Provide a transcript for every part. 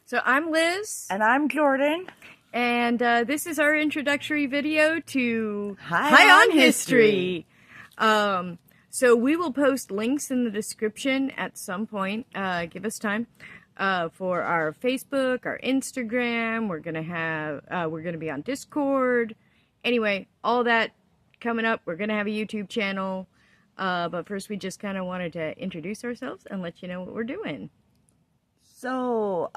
So I'm Liz. And I'm Jourdan. And this is our introductory video to High on History. So we will post links in the description at some point. Give us time. For our Facebook, our Instagram. We're gonna be on Discord. Anyway, all that coming up. We're gonna have a YouTube channel. But first we just kind of wanted to introduce ourselves and let you know what we're doing. So,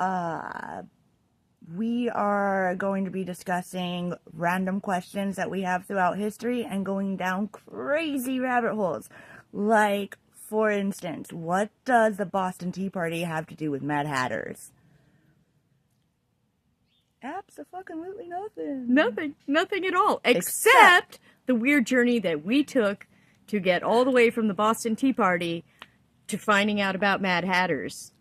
we are going to be discussing random questions that we have throughout history and going down crazy rabbit holes. Like, for instance, what does the Boston Tea Party have to do with Mad Hatters? Absolutely nothing. Nothing at all. Except the weird journey that we took to get all the way from the Boston Tea Party to finding out about Mad Hatters.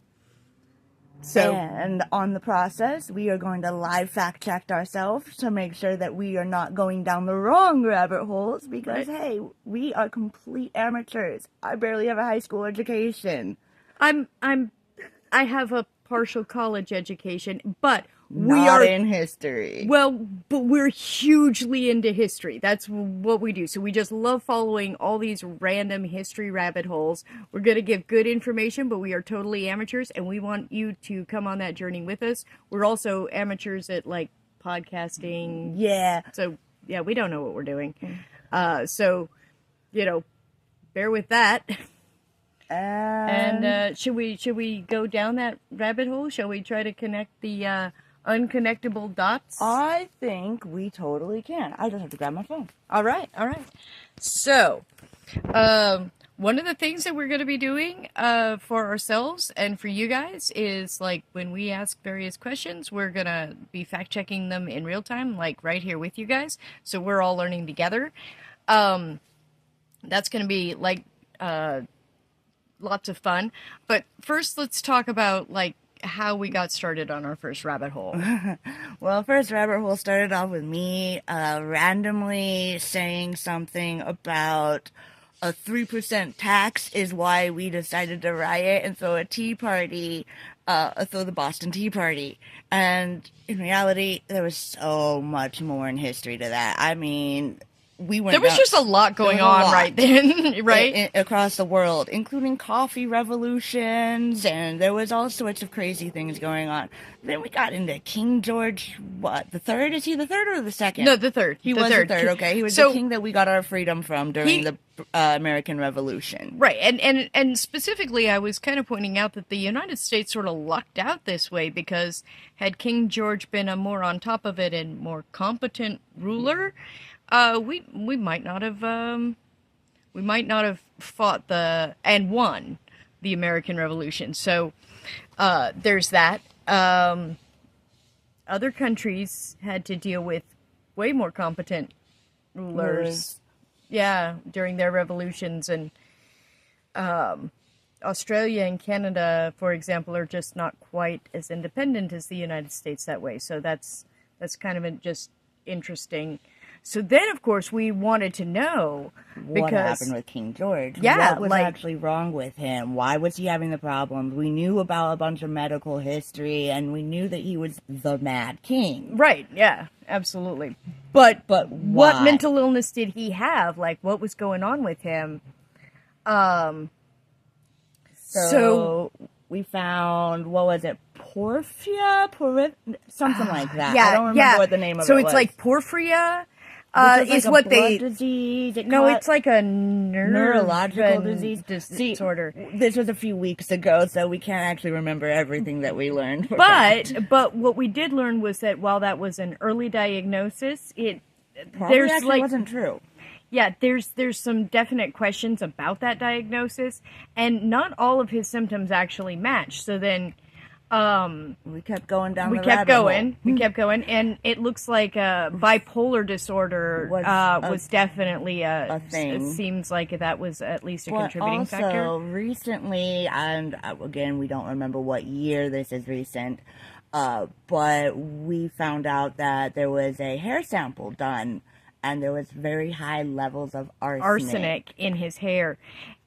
And on the process, we are going to live fact check ourselves to make sure that we are not going down the wrong rabbit holes because, hey, we are complete amateurs. I barely have a high school education. I have a partial college education, but we are in history. Well, but we're hugely into history. That's what we do. So we just love following all these random history rabbit holes. We're going to give good information, but we are totally amateurs, and we want you to come on that journey with us. We're also amateurs at, like, podcasting. Yeah. So, yeah, we don't know what we're doing. So, you know, bear with that. And should we go down that rabbit hole? Shall we try to connect the unconnectable dots? I think we totally can. I just have to grab my phone. All right. So, one of the things that we're going to be doing for ourselves and for you guys is, like, when we ask various questions, we're going to be fact-checking them in real time, like right here with you guys. So we're all learning together. That's going to be, like, lots of fun. But first, let's talk about, like, how we got started on our first rabbit hole. Well, first rabbit hole started off with me randomly saying something about a 3% tax is why we decided to riot and throw a tea party, throw the Boston Tea Party. And in reality, there was so much more in history to that. I mean, there was just a lot going on right then, right? Across the world, including coffee revolutions, and there was all sorts of crazy things going on. Then we got into King George, the third? Is he the third or the second? No, the third. He was the third, okay. He was the king that we got our freedom from during the American Revolution. Right, and specifically, I was kind of pointing out that the United States sort of lucked out this way because had King George been a more on top of it and more competent ruler, we might not have fought and won the American Revolution. So there's that. Other countries had to deal with way more competent rulers. Yeah, during their revolutions, and Australia and Canada, for example, are just not quite as independent as the United States that way. So that's kind of just interesting. So then, of course, we wanted to know what happened with King George. Yeah, what was actually wrong with him? Why was he having the problems? We knew about a bunch of medical history, and we knew that he was the Mad King. Right? Yeah, absolutely. But what mental illness did he have? Like, what was going on with him? So we found, what was it? Porphyria? Something like that. Yeah, I don't remember what the name of it was. So it's like porphyria. Is like what a they blood disease. it's like a neurological disease disorder. This was a few weeks ago, so we can't actually remember everything that we learned. But what we did learn was that while that was an early diagnosis, wasn't true. Yeah, there's some definite questions about that diagnosis, and not all of his symptoms actually match. So then we kept going down. We kept going, and it looks like bipolar disorder was definitely a thing. It seems like that was at least a contributing factor. Also, recently, and again, we don't remember what year this is recent, but we found out that there was a hair sample done and there was very high levels of arsenic in his hair.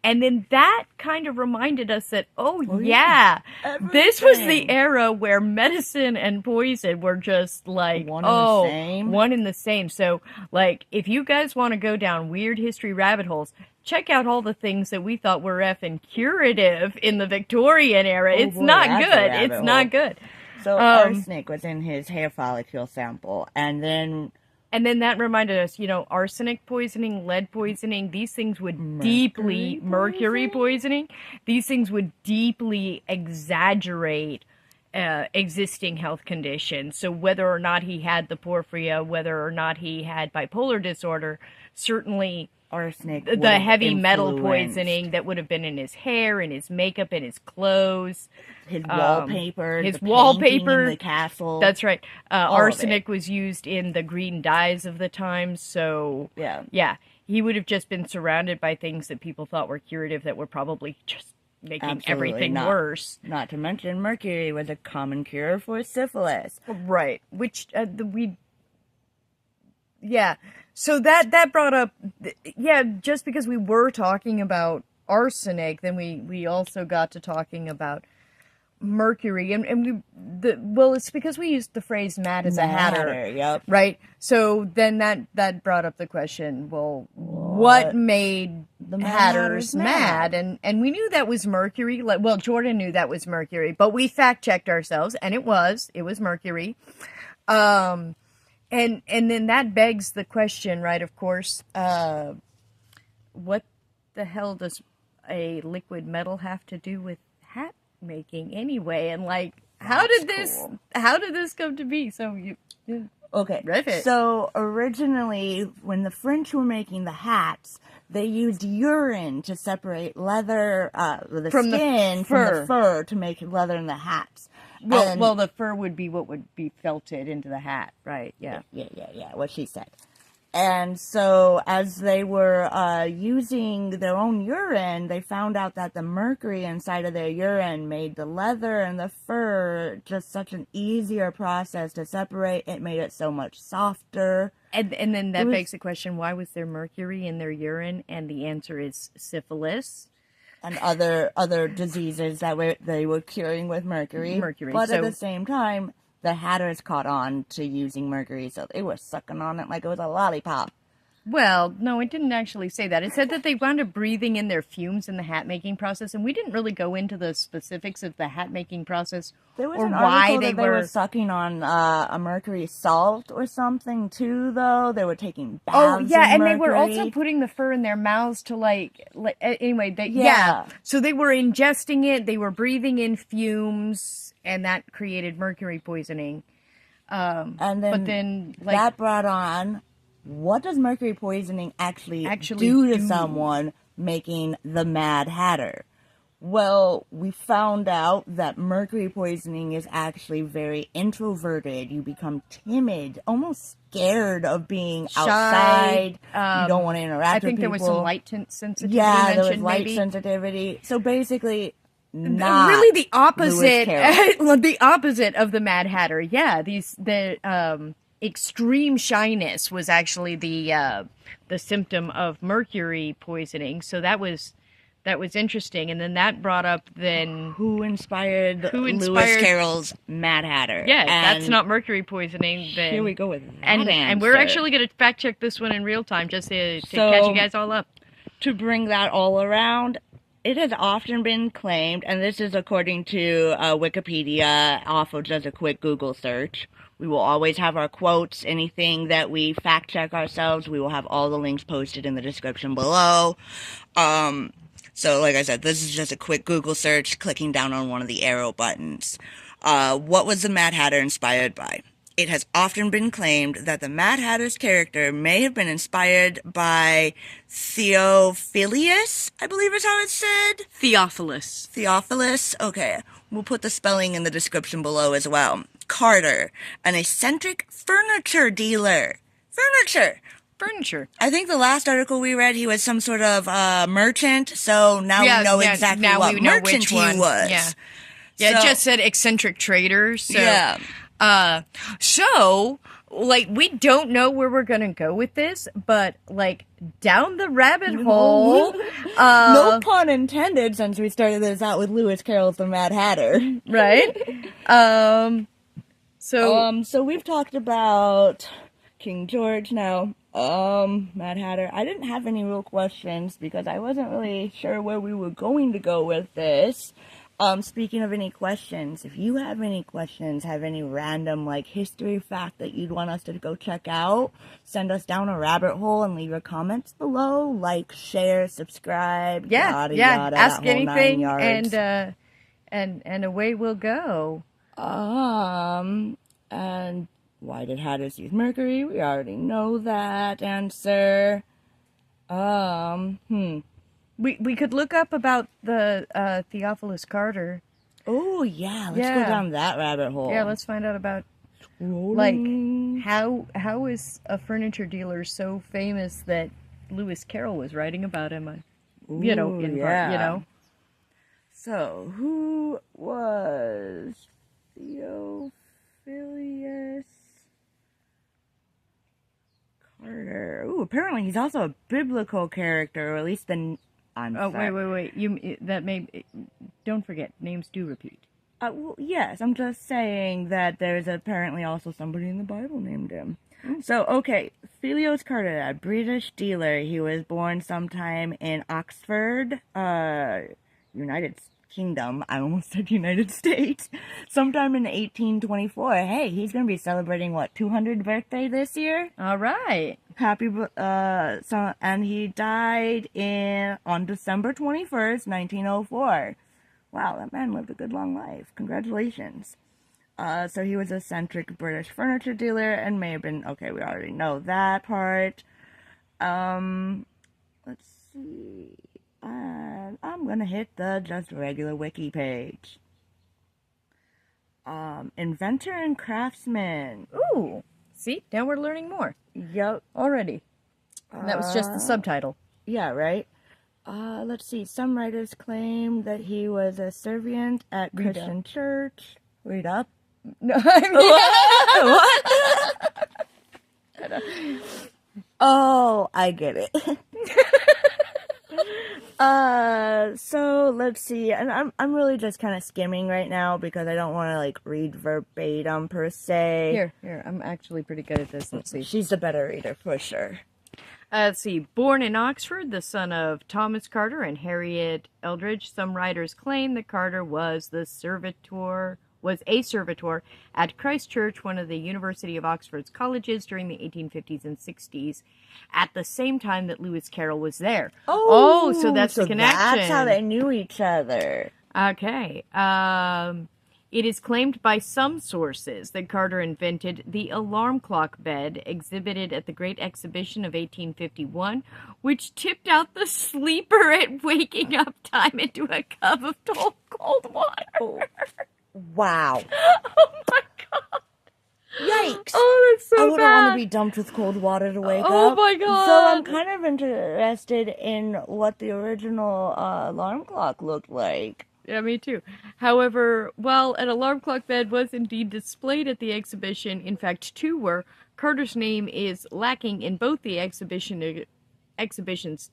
And then that kind of reminded us that, yeah, this was the era where medicine and poison were just like, one and the same. So, like, if you guys want to go down weird history rabbit holes, check out all the things that we thought were effing curative in the Victorian era. It's not good. It's not good. So arsenic was in his hair follicle sample, and then that reminded us, arsenic poisoning, lead poisoning, these things would mercury poisoning, these things would deeply exaggerate existing health conditions. So whether or not he had the porphyria, whether or not he had bipolar disorder, certainly arsenic, the heavy metal poisoning that would have been in his hair, in his makeup, in his clothes, his wallpaper, in the castle. That's right. Arsenic was used in the green dyes of the time. So yeah, he would have just been surrounded by things that people thought were curative that were probably just making everything worse. Not to mention mercury was a common cure for syphilis. Right. Which So that brought up, just because we were talking about arsenic, then we also got to talking about mercury, and it's because we used the phrase "mad as a hatter," yep. Right? So then that brought up the question: well, what made the hatters mad? And we knew that was mercury. Well, Jourdan knew that was mercury, but we fact checked ourselves, and it was mercury. And then that begs the question, right? Of course, what the hell does a liquid metal have to do with hat making anyway? And like, how did this come to be? So riff it. So originally, when the French were making the hats, they used urine to separate leather, from the fur to make leather in the hats. Well, the fur would be what would be felted into the hat, right? Yeah. What she said. And so, as they were using their own urine, they found out that the mercury inside of their urine made the leather and the fur just such an easier process to separate. It made it so much softer. And then that begs the question, why was there mercury in their urine? And the answer is syphilis. And other diseases that they were curing with mercury. But at the same time, the hatters caught on to using mercury, so they were sucking on it like it was a lollipop. Well, no, it didn't actually say that. It said that they wound up breathing in their fumes in the hat-making process, and we didn't really go into the specifics of the hat-making process or why they were sucking on a mercury salt or something, too, though. They were taking baths and they were also putting the fur in their mouths to, anyway, So they were ingesting it, they were breathing in fumes, and that created mercury poisoning. That brought on... What does mercury poisoning actually do to someone making the Mad Hatter? Well, we found out that mercury poisoning is actually very introverted. You become timid, almost scared of being outside. You don't want to interact with people. I think there was some light sensitivity. Yeah, there was light sensitivity. So basically... really the opposite the opposite of the Mad Hatter. Yeah, extreme shyness was actually the symptom of mercury poisoning. So that was interesting. And then that brought up who inspired Lewis Carroll's Mad Hatter. Yeah, that's not mercury poisoning. Then here we go with that and we're actually going to fact check this one in real time just to catch you guys all up. To bring that all around, it has often been claimed, and this is according to Wikipedia, off of just a quick Google search. We will always have our quotes, anything that we fact check ourselves. We will have all the links posted in the description below. So like I said, this is just a quick Google search, clicking down on one of the arrow buttons. What was the Mad Hatter inspired by? It has often been claimed that the Mad Hatter's character may have been inspired by Theophilus, I believe is how it's said. Theophilus? Okay. We'll put the spelling in the description below as well. Carter, an eccentric furniture dealer. Furniture. I think the last article we read, he was some sort of merchant, so now we know exactly what merchant he was. Yeah, it just said eccentric trader. So, yeah. So like, we don't know where we're gonna go with this, but, like, down the rabbit hole. No pun intended, since we started this out with Lewis Carroll's The Mad Hatter. Right? So we've talked about King George now. Mad Hatter. I didn't have any real questions because I wasn't really sure where we were going to go with this. Speaking of any questions, if you have any questions, have any random, like, history fact that you'd want us to go check out, send us down a rabbit hole and leave your comments below. Like, share, subscribe, yada, yada. Ask anything, and away we'll go. And why did hatters use mercury? We already know that answer. We could look up about the Theophilus Carter. Oh, yeah. Let's go down that rabbit hole. Yeah, let's find out about, like, how is a furniture dealer so famous that Lewis Carroll was writing about him? You know, in part, you know. So, who was Theophilus Carter? Ooh, apparently he's also a biblical character, or at least the... Wait. Don't forget, names do repeat. Well, yes, I'm just saying that there's apparently also somebody in the Bible named him. So, okay, Phileas Carter, a British dealer. He was born sometime in Oxford, United Kingdom. I almost said United States. Sometime in 1824. Hey, he's going to be celebrating, what, 200th birthday this year? All right. And he died on December 21st, 1904. Wow, that man lived a good long life. Congratulations. So he was an eccentric British furniture dealer and may have been, okay, we already know that part. Let's see. And I'm gonna hit the just regular wiki page. Inventor and craftsman. Ooh, see, now we're learning more. Yep. Already. And that was just the subtitle. Yeah, right? Let's see. Some writers claim that he was a servant at Christian church. Read up. No, I mean, what? Oh, I get it. So let's see, and I'm really just kind of skimming right now because I don't want to, like, read verbatim per se. Here, I'm actually pretty good at this. Let's see. She's the better reader for sure. Let's see. Born in Oxford, the son of Thomas Carter and Harriet Eldridge, some writers claim that Carter was a servitor at Christ Church, one of the University of Oxford's colleges, during the 1850s and 60s, at the same time that Lewis Carroll was there. Oh, so that's the connection. That's how they knew each other. Okay. It is claimed by some sources that Carter invented the alarm clock bed exhibited at the Great Exhibition of 1851, which tipped out the sleeper at waking up time into a cup of cold water. Oh. Wow. Oh my god. Yikes. Oh, that's so bad. I wouldn't want to be dumped with cold water to wake up. Oh my god. So I'm kind of interested in what the original alarm clock looked like. Yeah, me too. However, while an alarm clock bed was indeed displayed at the exhibition, in fact two were, Carter's name is lacking in both the exhibition's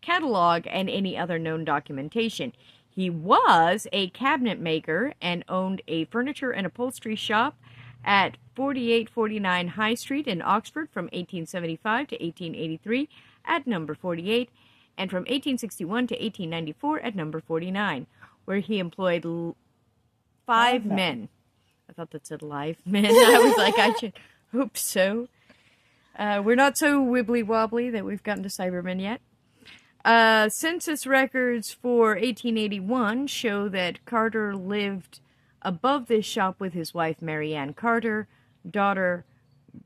catalog and any other known documentation. He was a cabinet maker and owned a furniture and upholstery shop at 4849 High Street in Oxford from 1875 to 1883 at number 48, and from 1861 to 1894 at number 49, where he employed 5 men. I thought that said live men. I was like, I should hope so. We're not so wibbly-wobbly that we've gotten to Cybermen yet. Census records for 1881 show that Carter lived above this shop with his wife Mary Ann Carter, daughter,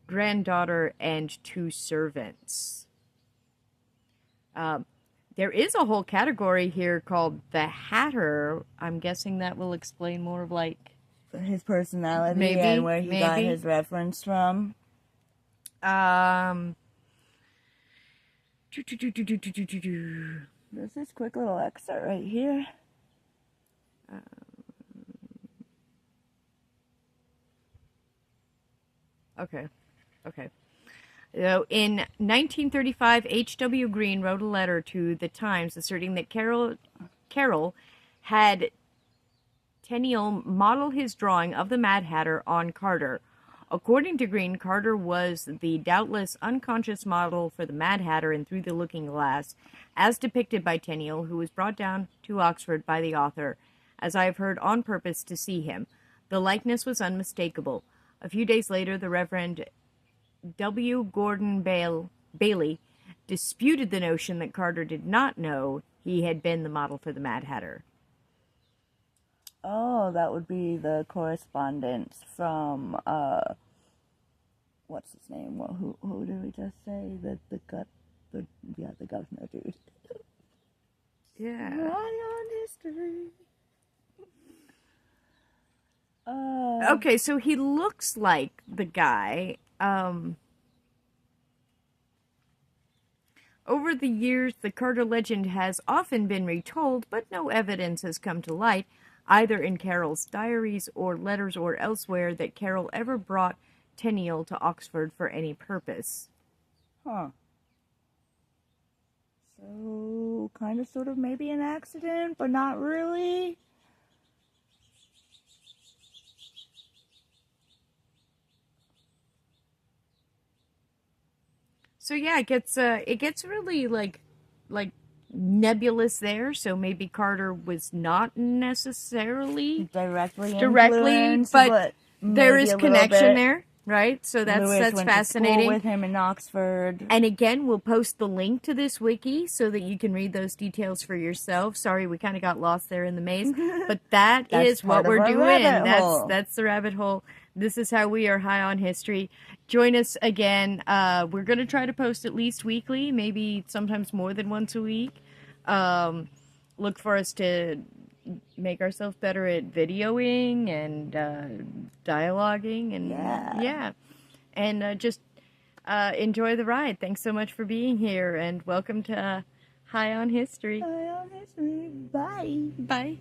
granddaughter, and 2 servants. There is a whole category here called the Hatter. I'm guessing that will explain more of, like, his personality and where he got his reference from. There's this quick little excerpt right here. Okay. Okay. So in 1935, H.W. Green wrote a letter to the Times asserting that Carroll had Tenniel model his drawing of the Mad Hatter on Carter. According to Green, Carter was the doubtless unconscious model for the Mad Hatter in Through the Looking Glass, as depicted by Tenniel, who was brought down to Oxford by the author, as I have heard, on purpose to see him. The likeness was unmistakable. A few days later, the Reverend W. Gordon Bailey disputed the notion that Carter did not know he had been the model for the Mad Hatter. Oh, that would be the correspondence from, what's his name? Well, who did we just say? The governor dude. Yeah. On history. Okay, so he looks like the guy. Over the years, the Carter legend has often been retold, but no evidence has come to light, either in Carroll's diaries or letters or elsewhere, that Carroll ever brought Tenniel to Oxford for any purpose. Huh. So, kind of, sort of, maybe an accident, but not really. So yeah, it gets really like nebulous there. So maybe Carter was not necessarily Directly, but there is connection there, right? So that's Lewis went fascinating. To school with him in Oxford. And again, we'll post the link to this wiki so that you can read those details for yourself. Sorry, we kind of got lost there in the maze, but that's is what we're doing. That's the rabbit hole. This is how we are high on history. Join us again. We're going to try to post at least weekly, maybe sometimes more than once a week. Look for us to make ourselves better at videoing and dialoguing and and just enjoy the ride. Thanks so much for being here, and welcome to High on History. High on History. Bye. Bye.